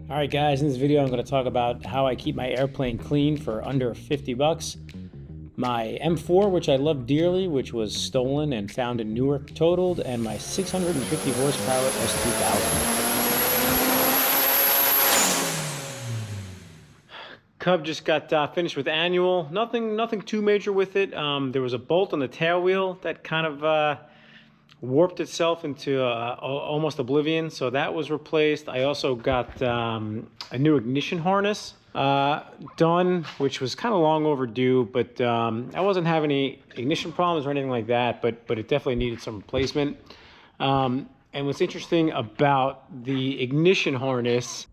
Alright guys, in this video I'm going to talk about how I keep my airplane clean for under 50 bucks. My M4, which I love dearly, which was stolen and found in Newark totaled, and my 650 horsepower S2000. Cub just got finished with annual. Nothing too major with it. There was a bolt on the tail wheel that kind of warped itself into almost oblivion, so that was replaced. I also got a new ignition harness done, which was kind of long overdue, but I wasn't having any ignition problems or anything like that, but it definitely needed some replacement. And what's interesting about the ignition harness,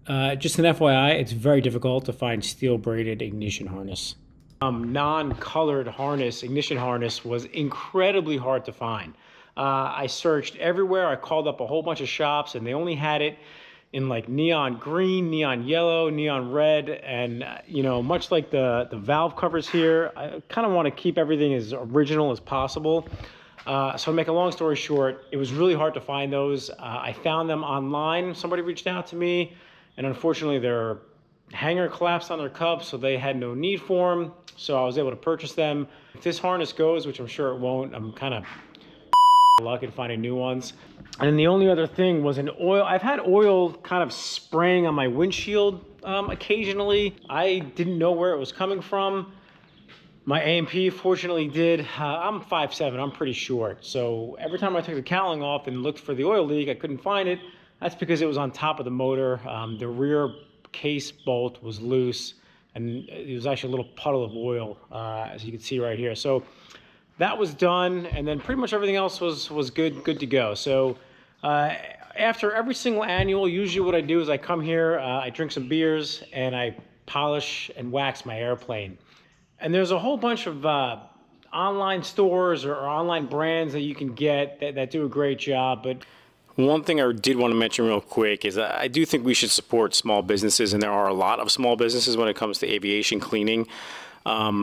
just an FYI, it's very difficult to find steel braided ignition harness. Non-colored harness, ignition harness, was incredibly hard to find. I searched everywhere. I called up a whole bunch of shops, and they only had it in like neon green, neon yellow, neon red, and you know, much like the valve covers here, I kind of want to keep everything as original as possible. So to make a long story short, it was really hard to find those. I found them online. Somebody reached out to me, and unfortunately their Hangar collapsed on their Cub, so they had no need for them. So I was able to purchase them. If this harness goes, which I'm sure it won't, I'm kind of luck in finding new ones. And then the only other thing was an oil. I've had oil kind of spraying on my windshield occasionally. I didn't know where it was coming from. My A&P fortunately did. I'm 5'7", I'm pretty short. So every time I took the cowling off and looked for the oil leak, I couldn't find it. That's because it was on top of the motor. The rear case bolt was loose, and it was actually a little puddle of oil, as you can see right here. So that was done, and then pretty much everything else was good to go. So after every single annual, usually what I do is I come here, I drink some beers, and I polish and wax my airplane. And there's a whole bunch of online stores or online brands that you can get that do a great job. But one thing I did want to mention real quick is I do think we should support small businesses, and there are a lot of small businesses when it comes to aviation cleaning.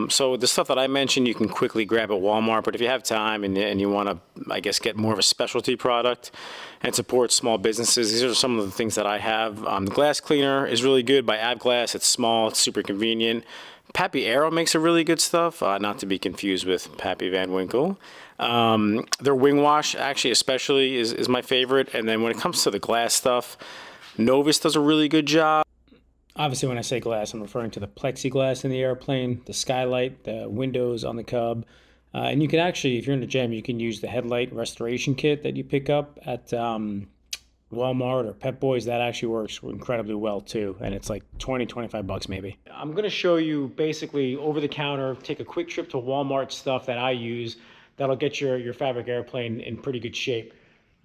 So the stuff that I mentioned, you can quickly grab at Walmart, but if you have time and you want to, I guess, get more of a specialty product and support small businesses, these are some of the things that I have. The glass cleaner is really good by AvGas. It's small, it's super convenient. Pappy Aero makes a really good stuff, not to be confused with Pappy Van Winkle. Their wing wash, actually, especially, is my favorite. And then when it comes to the glass stuff, Novus does a really good job. Obviously, when I say glass, I'm referring to the plexiglass in the airplane, the skylight, the windows on the Cub. And you can actually, if you're in the gym, you can use the headlight restoration kit that you pick up at Walmart or Pep Boys. That actually works incredibly well too, and it's like 20-25 bucks maybe. I'm going to show you basically over the counter, take a quick trip to Walmart stuff that I use that'll get your fabric airplane in pretty good shape.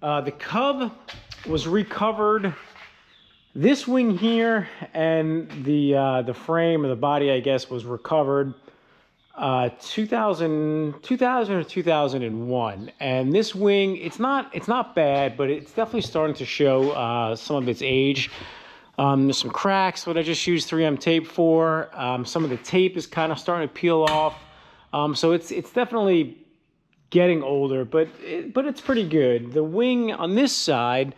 The Cub was recovered. This wing here and the frame or the body, I guess, was recovered 2000 or 2001. And this wing, it's not bad, but it's definitely starting to show some of its age. There's some cracks, what I just used 3M tape for. Some of the tape is kind of starting to peel off. So it's definitely getting older, but it's pretty good. The wing on this side,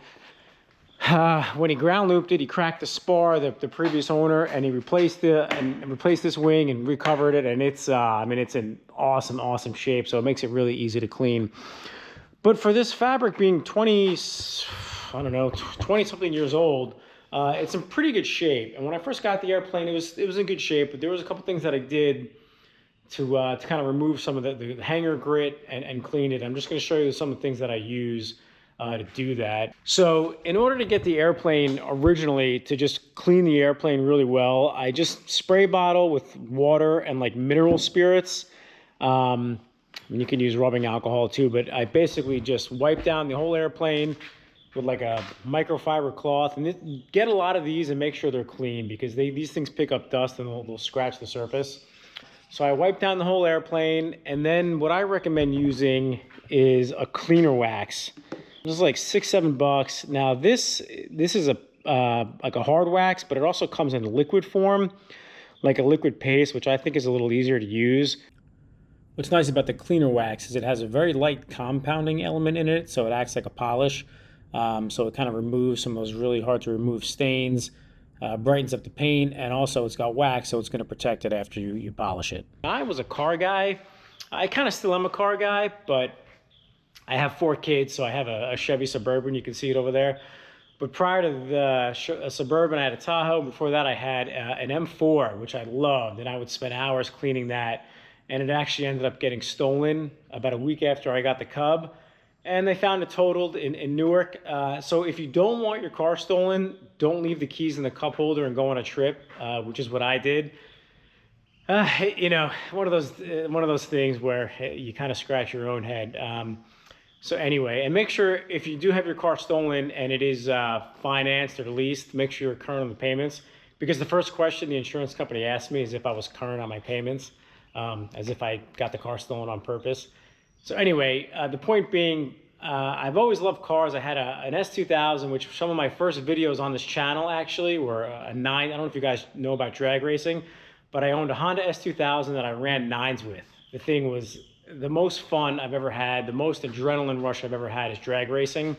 when he ground looped it, he cracked the spar, the previous owner, and he replaced this wing and recovered it. And it's I mean, it's in awesome shape, so it makes it really easy to clean. But for this fabric being 20 something years old, it's in pretty good shape. And when I first got the airplane, it was in good shape, but there was a couple things that I did to kind of remove some of the hanger grit and clean it. I'm just going to show you some of the things that I use to do that. So in order to get the airplane originally to just clean the airplane really well, I just spray bottle with water and like mineral spirits. You can use rubbing alcohol too, but I basically just wipe down the whole airplane with like a microfiber cloth, and get a lot of these and make sure they're clean, because these things pick up dust and they'll scratch the surface. So I wipe down the whole airplane, and then what I recommend using is a cleaner wax. This is like $6-7 bucks. Now this is like a hard wax, but it also comes in liquid form, like a liquid paste, which I think is a little easier to use. What's nice about the cleaner wax is it has a very light compounding element in it, so it acts like a polish. So it kind of removes some of those really hard to remove stains, brightens up the paint, and also it's got wax, so it's going to protect it after you polish it. I was a car guy. I kind of still am a car guy, but I have 4 kids, so I have a Chevy Suburban. You can see it over there. But prior to the Suburban, I had a Tahoe. Before that, I had an M4, which I loved, and I would spend hours cleaning that. And it actually ended up getting stolen about a week after I got the Cub. And they found it totaled in Newark. So if you don't want your car stolen, don't leave the keys in the cup holder and go on a trip, which is what I did. You know, one of those things where you kind of scratch your own head. So anyway, and make sure if you do have your car stolen and it is financed or leased, make sure you're current on the payments. Because the first question the insurance company asked me is if I was current on my payments, as if I got the car stolen on purpose. So anyway, the point being, I've always loved cars. I had an S2000, which some of my first videos on this channel actually were a 9. I don't know if you guys know about drag racing, but I owned a Honda S2000 that I ran 9s with. The thing was the most fun I've ever had, the most adrenaline rush I've ever had is drag racing.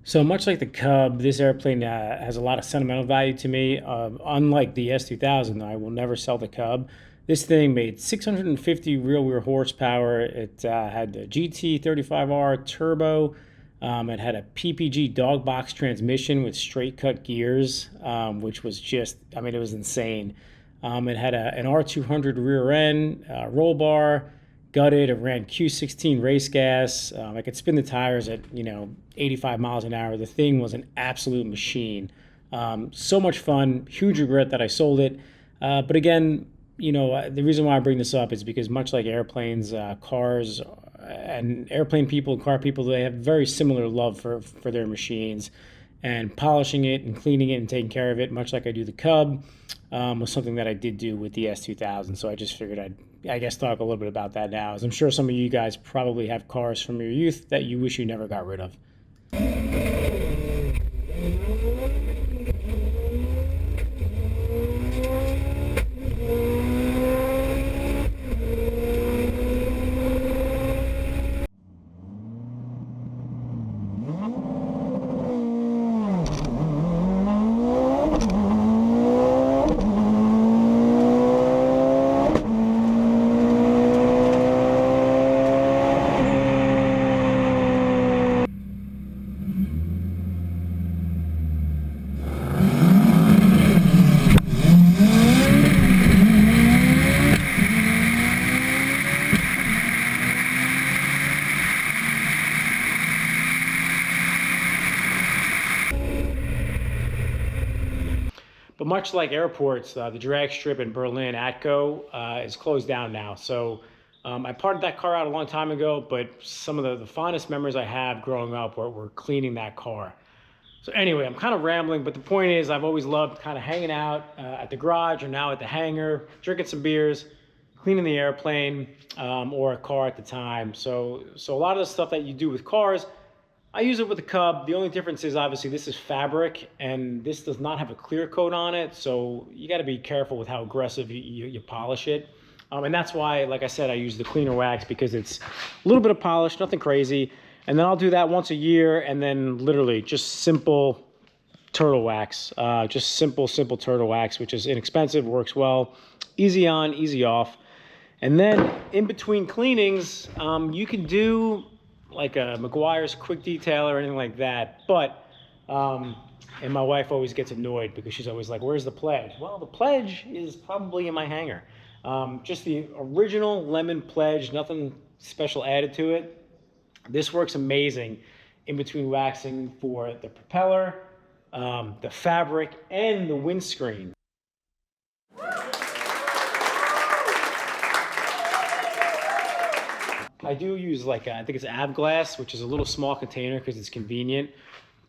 So much like the Cub, this airplane has a lot of sentimental value to me. Unlike the S2000, I will never sell the Cub. This thing made 650 rear-wheel horsepower. It had the GT35R turbo. It had a PPG dog box transmission with straight cut gears, which was just, I mean, it was insane. It had an R200 rear end, roll bar, gutted. It ran Q16 race gas. I could spin the tires at 85 miles an hour. The thing was an absolute machine. So much fun. Huge regret that I sold it. But again, the reason why I bring this up is because much like airplanes, cars, and airplane people and car people, they have very similar love for their machines. And polishing it and cleaning it and taking care of it, much like I do the Cub, was something that I did do with the S2000. So I just figured I guess talk a little bit about that now, as I'm sure some of you guys probably have cars from your youth that you wish you never got rid of. But much like airports, the drag strip in Berlin, ATCO, is closed down now. So I parted that car out a long time ago, but some of the fondest memories I have growing up were cleaning that car. So anyway, I'm kind of rambling, but the point is I've always loved kind of hanging out at the garage or now at the hangar, drinking some beers, cleaning the airplane or a car at the time. So a lot of the stuff that you do with cars, I use it with the Cub. The only difference is obviously this is fabric and this does not have a clear coat on it. So you got to be careful with how aggressive you polish it. And that's why, like I said, I use the cleaner wax because it's a little bit of polish, nothing crazy. And then I'll do that once a year and then literally just simple turtle wax, just simple turtle wax, which is inexpensive, works well, easy on, easy off. And then in between cleanings, you can do like a McGuire's quick detail or anything like that. But, and my wife always gets annoyed because she's always like, where's the pledge? Well, the pledge is probably in my hangar. Just the original lemon pledge, nothing special added to it. This works amazing in between waxing for the propeller, the fabric, and the windscreen. I do use like, I think it's AvGas, which is a little small container because it's convenient,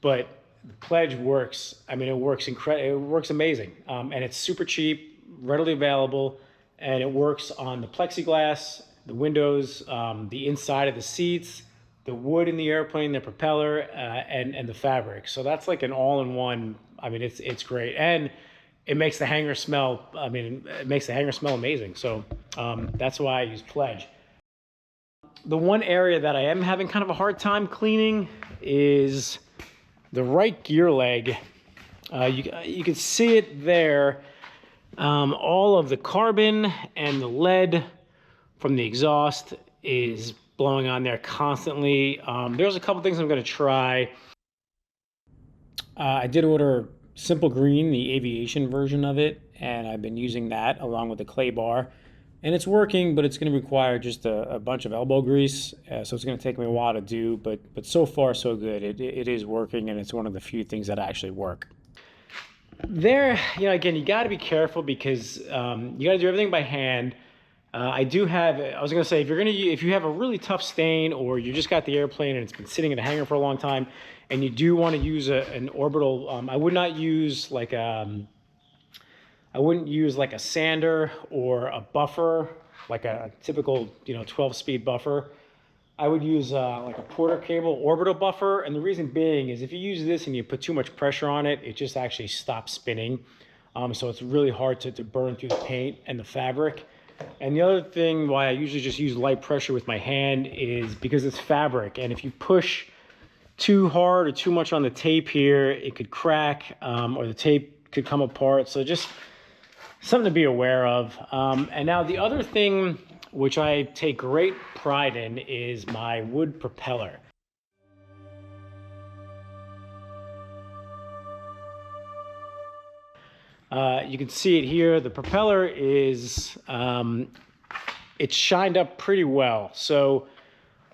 but the pledge works. I mean, it works it works amazing. And it's super cheap, readily available, and it works on the plexiglass, the windows, the inside of the seats, the wood in the airplane, the propeller, and the fabric. So that's like an all-in-one. I mean, it's great. And it makes the hangar smell, I mean, it makes the hangar smell amazing. So that's why I use pledge. The one area that I am having kind of a hard time cleaning is the right gear leg, you can see it there. All of the carbon and the lead from the exhaust is blowing on there constantly. There's a couple things I'm going to try. I did order Simple Green, the aviation version of it, and I've been using that along with the clay bar. And it's working, but it's going to require just a bunch of elbow grease, so it's going to take me a while to do, but so far so good. It is working, and it's one of the few things that actually work. There, again, you got to be careful because you got to do everything by hand. I do have, I was going to say, if you have a really tough stain or you just got the airplane and it's been sitting in a hangar for a long time and you do want to use an orbital, I would not use like I wouldn't use like a sander or a buffer, like a typical, 12-speed buffer. I would use like a Porter cable orbital buffer. And the reason being is if you use this and you put too much pressure on it, it just actually stops spinning. So it's really hard to burn through the paint and the fabric. And the other thing why I usually just use light pressure with my hand is because it's fabric. And if you push too hard or too much on the tape here, it could crack or the tape could come apart. So just something to be aware of. And now the other thing which I take great pride in is my wood propeller. You can see it here. The propeller is, it's shined up pretty well. So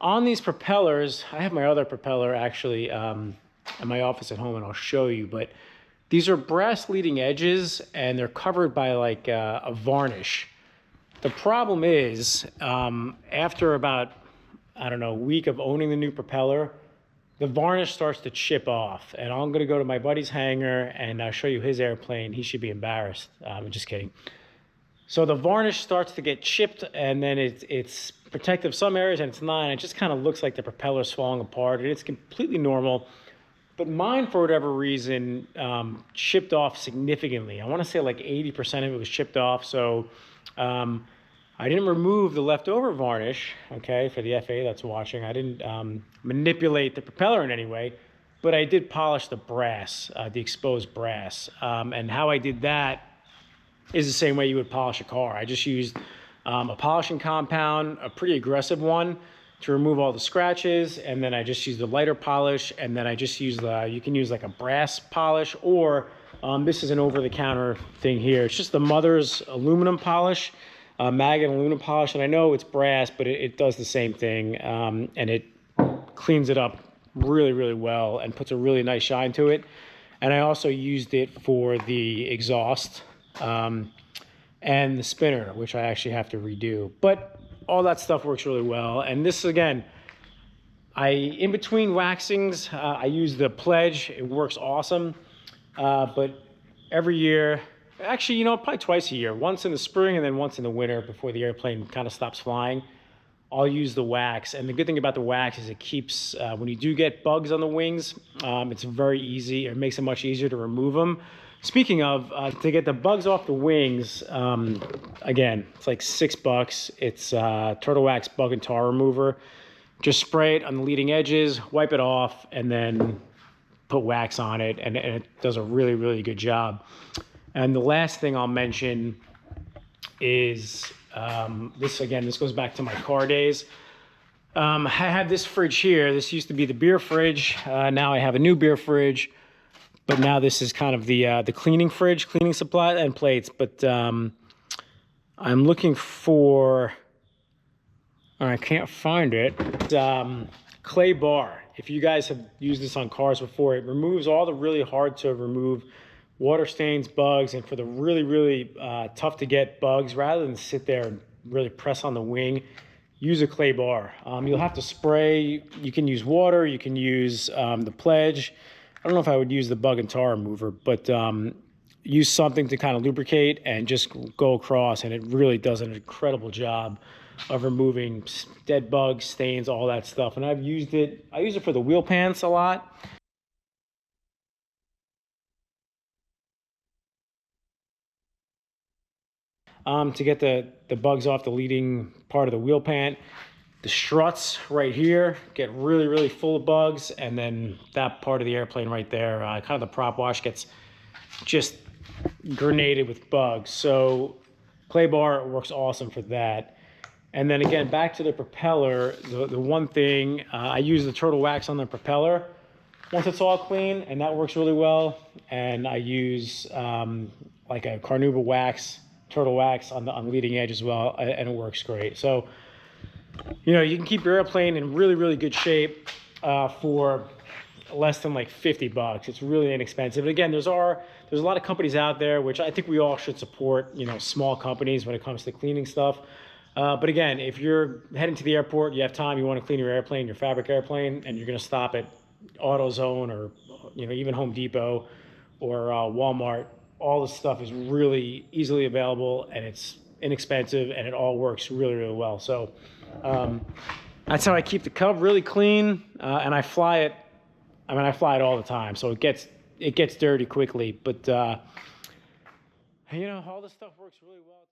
on these propellers, I have my other propeller actually in my office at home and I'll show you, but these are brass leading edges and they're covered by like a varnish. The problem is, after about, I don't know, a week of owning the new propeller, the varnish starts to chip off. And I'm gonna go to my buddy's hangar and I'll show you his airplane. He should be embarrassed. I'm just kidding. So the varnish starts to get chipped and then it's protective some areas and it's not. And it just kind of looks like the propeller's falling apart and it's completely normal. But mine, for whatever reason, chipped off significantly. I wanna say like 80% of it was chipped off. So I didn't remove the leftover varnish, okay, for the FA that's watching. I didn't manipulate the propeller in any way, but I did polish the brass, the exposed brass. And how I did that is the same way you would polish a car. I just used a polishing compound, a pretty aggressive one, to remove all the scratches, and then I just used the lighter polish, and then I just used you can use like a brass polish, or this is an over-the-counter thing here. It's just the Mother's aluminum polish. Magnet aluminum polish, and I know it's brass, but it does the same thing, and it cleans it up really, really well and puts a really nice shine to it. And I also used it for the exhaust and the spinner, which I actually have to redo. But all that stuff works really well. And this, again, in between waxings, I use the Pledge. It works awesome, but every year, actually, probably twice a year, once in the spring and then once in the winter before the airplane kind of stops flying, I'll use the wax. And the good thing about the wax is it keeps, when you do get bugs on the wings, it's very easy. It makes it much easier to remove them. Speaking of, to get the bugs off the wings, again, it's like $6. It's Turtle Wax Bug and Tar Remover. Just spray it on the leading edges, wipe it off, and then put wax on it, and it does a really, really good job. And the last thing I'll mention is this goes back to my car days. I have this fridge here. This used to be the beer fridge. Now I have a new beer fridge, but now this is kind of the cleaning fridge, cleaning supply and plates. But I'm looking for, I can't find it. Clay bar. If you guys have used this on cars before, it removes all the really hard to remove water stains, bugs, and for the really, really tough to get bugs, rather than sit there and really press on the wing, use a clay bar. You'll have to spray. You can use water. You can use the Pledge. I don't know if I would use the Bug and Tar Remover, but use something to kind of lubricate and just go across, and it really does an incredible job of removing dead bugs, stains, all that stuff. And I use it for the wheel pants a lot. To get the bugs off the leading part of the wheel pant. The struts right here get really, really full of bugs, and then that part of the airplane right there, kind of the prop wash, gets just grenaded with bugs. So clay bar works awesome for that. And then again, back to the propeller, the one thing, I use the turtle wax on the propeller once it's all clean, and that works really well. And I use like a carnauba wax, turtle wax on the leading edge as well, and it works great. So, you know, you can keep your airplane in really, really good shape for less than like 50 bucks. It's really inexpensive. And again, there's a lot of companies out there, which I think we all should support, you know, small companies when it comes to cleaning stuff. But again, if you're heading to the airport, you have time, you want to clean your airplane, your fabric airplane, and you're going to stop at AutoZone or, you know, even Home Depot or Walmart, all this stuff is really easily available, and it's inexpensive, and it all works really, really well. So that's how I keep the Cub really clean, and I fly it. I mean, I fly it all the time, so it gets dirty quickly. But you know, all this stuff works really well.